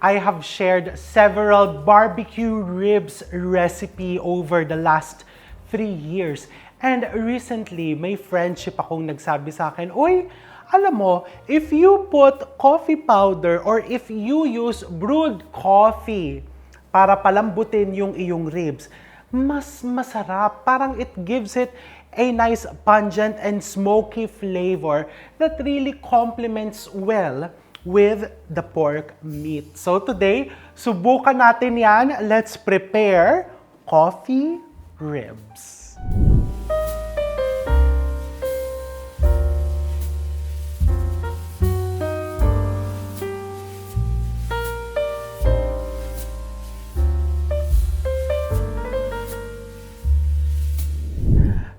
I have shared several barbecue ribs recipe over the last 3 years. And recently, may friendship akong nagsabi sa akin, "Uy, alam mo, if you put coffee powder or if you use brewed coffee para palambutin yung iyong ribs, mas masarap. Parang it gives it a nice pungent and smoky flavor that really complements well with the pork meat." So today, subukan natin yan. Let's prepare coffee ribs.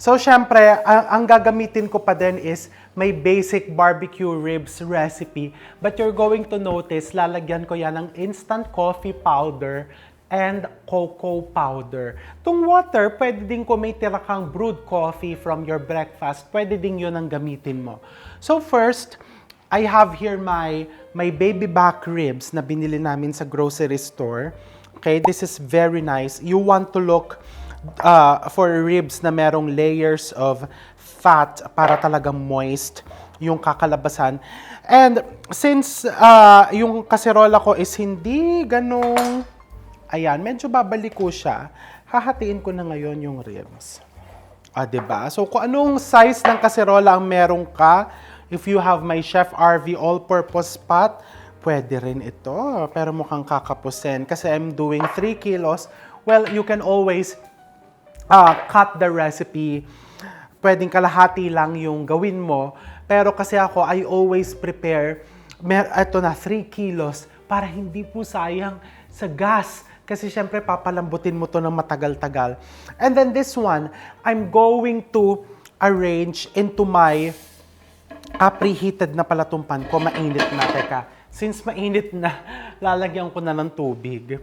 So, syempre, ang gagamitin ko pa din is may basic barbecue ribs recipe. But you're going to notice, lalagyan ko yan ng instant coffee powder and cocoa powder. Tung water, pwede din kung may tira kang brewed coffee from your breakfast, pwede din yun ang gamitin mo. So, first, I have here my baby back ribs na binili namin sa grocery store. Okay, this is very nice. You want to look for ribs na merong layers of fat para talagang moist yung kakalabasan. And since yung kaserola ko is hindi ganong, ayan, medyo babaliko siya, hahatiin ko na ngayon yung ribs. Diba? So kung anong size ng kaserola ang meron ka, if you have my Chef RV all-purpose pot, pwede rin ito. Pero mukhang kakapusin kasi I'm doing 3 kilos. Well, you can always cut the recipe. Pwedeng kalahati lang yung gawin mo. Pero kasi ako, I always prepare, ito na, 3 kilos para hindi po sayang sa gas. Kasi syempre, papalambutin mo to ng matagal-tagal. And then this one, I'm going to arrange into my preheated na palatumpan ko. Mainit na, teka. Since mainit na, lalagyan ko na ng tubig.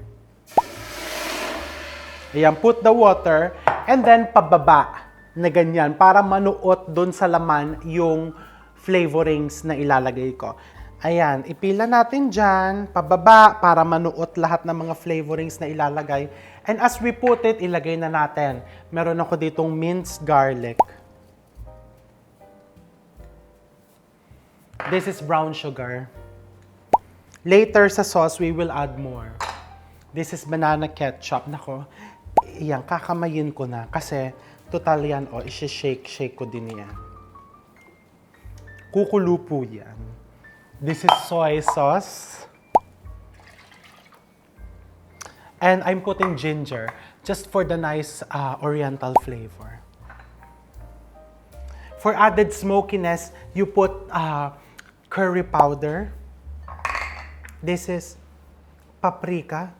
Ayan, put the water, and then pababa na ganyan para manuot doon sa laman yung flavorings na ilalagay ko. Ayan, ipila natin dyan, pababa para manuot lahat ng mga flavorings na ilalagay. And as we put it, ilagay na natin. Meron ako ditong minced garlic. This is brown sugar. Later sa sauce, we will add more. This is banana ketchup. Nako, yan, kakamayin ko na kasi total yan, isi-shake ko din yan. Kukulo po yan. This is soy sauce. And I'm putting ginger just for the nice oriental flavor. For added smokiness, you put curry powder. This is paprika.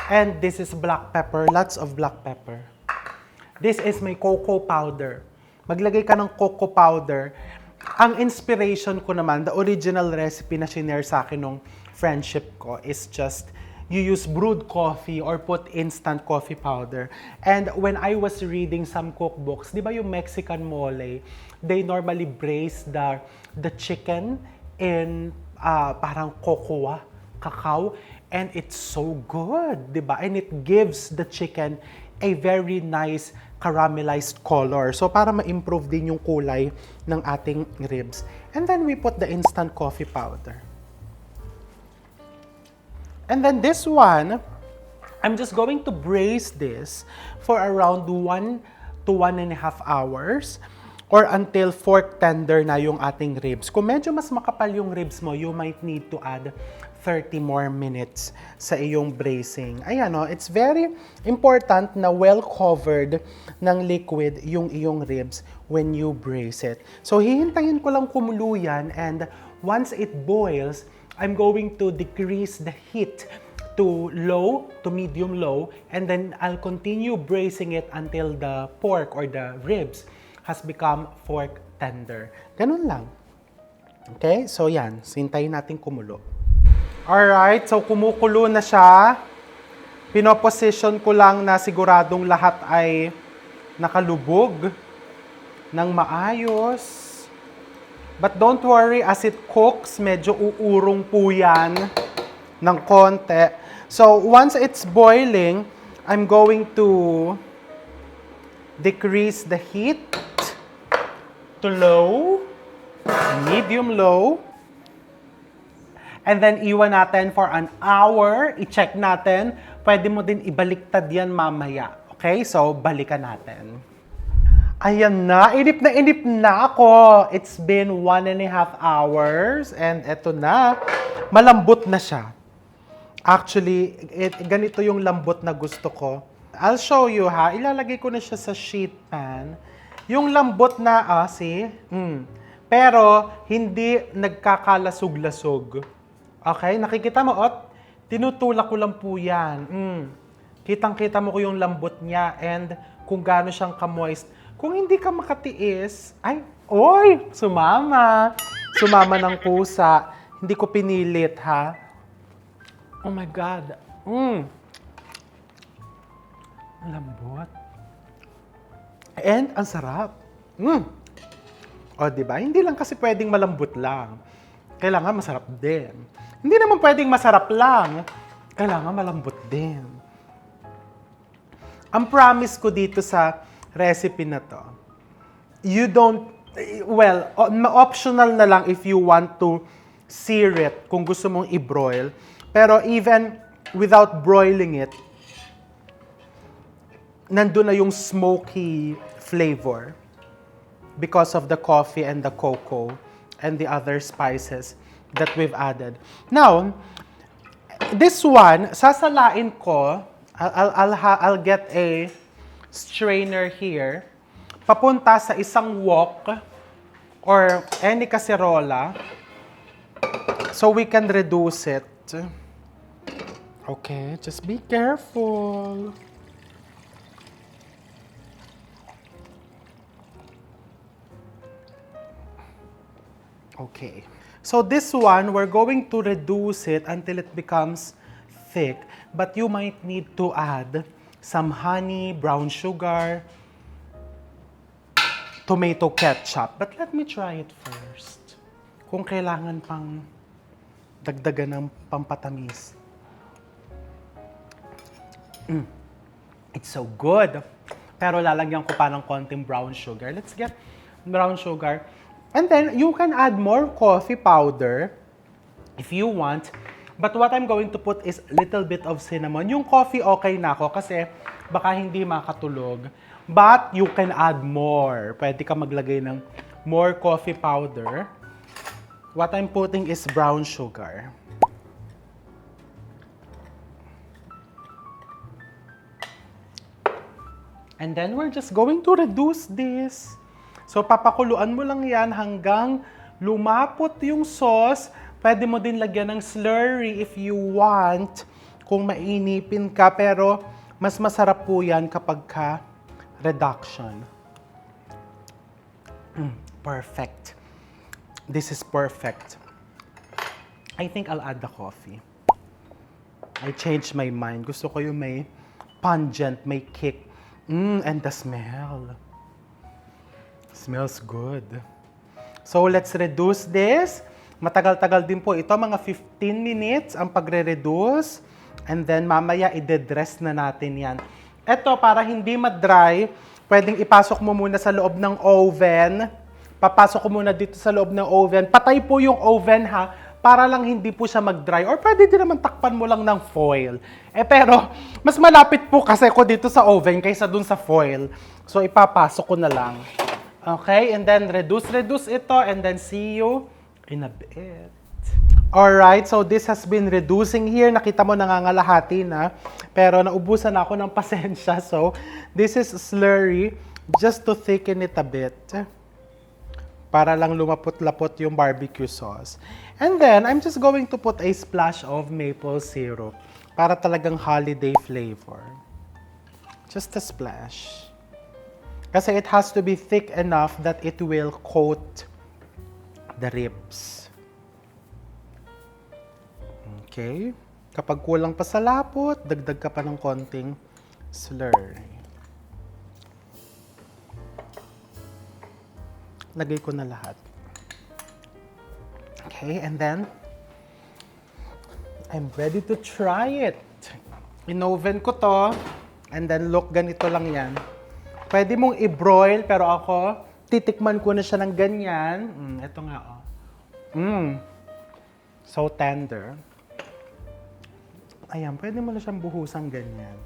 And this is black pepper, lots of black pepper. This is my cocoa powder. Maglagay ka ng cocoa powder. Ang inspiration ko naman, the original recipe na shinare sa akin ng friendship ko is just, you use brewed coffee or put instant coffee powder. And when I was reading some cookbooks, di ba yung Mexican mole, they normally braise the chicken in parang cocoa, cacao, and it's so good, di ba? And it gives the chicken a very nice caramelized color. So, para ma-improve din yung kulay ng ating ribs. And then, we put the instant coffee powder. And then, this one, I'm just going to braise this for around 1 to 1.5 hours or until fork tender na yung ating ribs. Kung medyo mas makapal yung ribs mo, you might need to add 30 more minutes sa iyong bracing. Ayan, it's very important na well-covered ng liquid yung iyong ribs when you brace it. So, hihintayin ko lang kumulo yan, and once it boils, I'm going to decrease the heat to low, to medium-low, and then I'll continue bracing it until the pork or the ribs has become fork tender. Ganun lang. Okay? So, yan. Hintayin natin kumulo. Alright, so kumukulo na siya. Pinoposition ko lang na siguradong lahat ay nakalubog ng maayos. But don't worry, as it cooks, medyo uurong po yan ng konti. So, once it's boiling, I'm going to decrease the heat to low, medium-low. And then, iwan natin for an hour. I-check natin. Pwede mo din ibaliktad yan mamaya. Okay? So, balikan natin. Ayan na. Inip na ako. It's been 1.5 hours. And eto na. Malambot na siya. Actually, ganito yung lambot na gusto ko. I'll show you ha. Ilalagay ko na siya sa sheet pan. Yung lambot na, see? Pero, hindi nagkakalasog-lasog. Okay? Nakikita mo, tinutulak ko lang po yan. Kitang-kita mo ko yung lambot niya and kung gaano siyang kamoist. Kung hindi ka makatiis, sumama. Sumama ng kusa. Hindi ko pinilit, ha? Oh my God. Ang lambot. And ang sarap. O, diba? Hindi lang kasi pwedeng malambot lang. Kailangan masarap din. Hindi naman pwedeng masarap lang. Kailangan malambot din. Ang promise ko dito sa recipe na to, optional na lang if you want to sear it kung gusto mong i-broil. Pero even without broiling it, nandun na yung smoky flavor because of the coffee and the cocoa and the other spices that we've added. Now, this one, sasalain ko, I'll get a strainer here, papunta sa isang wok or any kaserola so we can reduce it. Okay, just be careful. Okay. So this one, we're going to reduce it until it becomes thick. But you might need to add some honey, brown sugar, tomato ketchup. But let me try it first. Kung kailangan pang dagdagan ng pampatamis. It's so good. Pero lalagyan ko pa ng konting brown sugar. Let's get brown sugar. And then, you can add more coffee powder if you want. But what I'm going to put is a little bit of cinnamon. Yung coffee, okay na ako kasi baka hindi makatulog. But you can add more. Pwede ka maglagay ng more coffee powder. What I'm putting is brown sugar. And then we're just going to reduce this. So, papakuluan mo lang yan hanggang lumapot yung sauce. Pwede mo din lagyan ng slurry if you want, kung mainipin ka. Pero, mas masarap po yan kapag ka reduction. Perfect. This is perfect. I think I'll add the coffee. I changed my mind. Gusto ko yung may pungent, may kick. And the smell. Smells good. So, let's reduce this. Matagal-tagal din po ito. Mga 15 minutes ang pagre-reduce. And then, mamaya, i-dress na natin yan. Ito, para hindi ma-dry, pwedeng ipasok mo muna sa loob ng oven. Papasok ko muna dito sa loob ng oven. Patay po yung oven, ha? Para lang hindi po siya mag-dry. Or pwede din naman takpan mo lang ng foil. Pero, mas malapit po kasi ko dito sa oven kaysa dun sa foil. So, ipapasok ko na lang. Okay? And then, reduce ito. And then, see you in a bit. Alright, so this has been reducing here. Nakita mo nangangalahati na. Pero, naubusan ako ng pasensya. So, this is slurry just to thicken it a bit. Para lang lumapot-lapot yung barbecue sauce. And then, I'm just going to put a splash of maple syrup para talagang holiday flavor. Just a splash. Kasi it has to be thick enough that it will coat the ribs. Okay? Kapag kulang pa sa lapot, dagdag ka pa ng konting slurry. Lagay ko na lahat. Okay, and then I'm ready to try it. In-oven ko to. And then look, ganito lang yan. Pwede mong i-broil, pero ako, titikman ko na siya ng ganyan. Ito nga, oh. So tender. Ayan, pwede mo na siyang buhusang ganyan.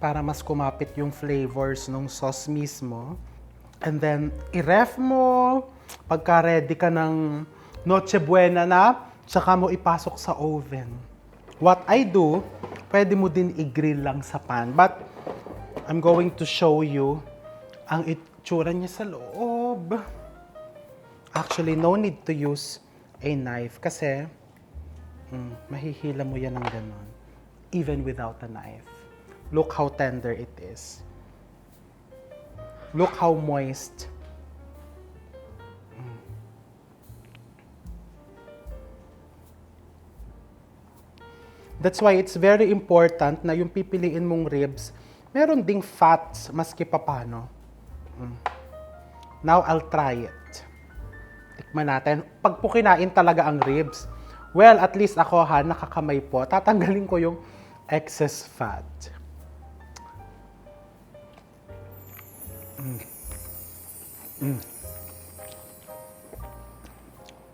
Para mas kumapit yung flavors ng sauce mismo. And then, i-ref mo. Pagka ready ka ng Noche Buena na, tsaka mo ipasok sa oven. What I do, pwede mo din i-grill lang sa pan. But, I'm going to show you ang itsura niya sa loob. Actually, no need to use a knife kasi mahihila mo yan ng ganon. Even without a knife. Look how tender it is. Look how moist. That's why it's very important na yung pipiliin mong ribs, meron ding fats maski papano. Now, I'll try it. Tikman natin. Pag po kinain talaga ang ribs, well, at least ako nakakamay po. Tatanggalin ko yung excess fat.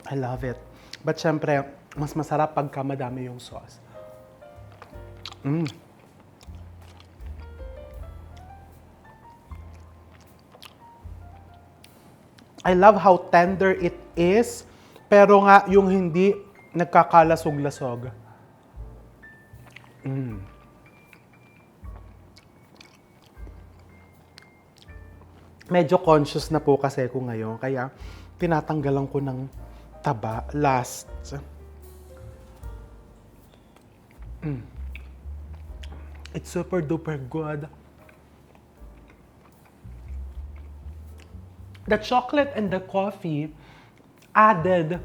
I love it. But syempre, mas masarap pagka madami yung sauce. I love how tender it is, pero nga yung hindi nagkakalasog-lasog. Medyo conscious na po kasi ko ngayon, kaya tinatanggalan ko ng taba last. It's super duper good. The chocolate and the coffee added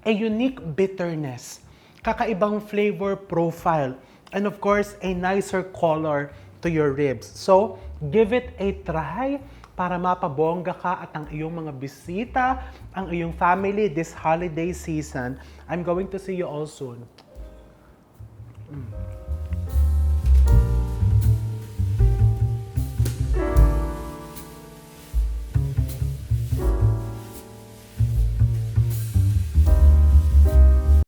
a unique bitterness, kakaibang flavor profile, and of course, a nicer color to your ribs. So, give it a try para mapabongga ka at ang iyong mga bisita, ang iyong family this holiday season. I'm going to see you all soon.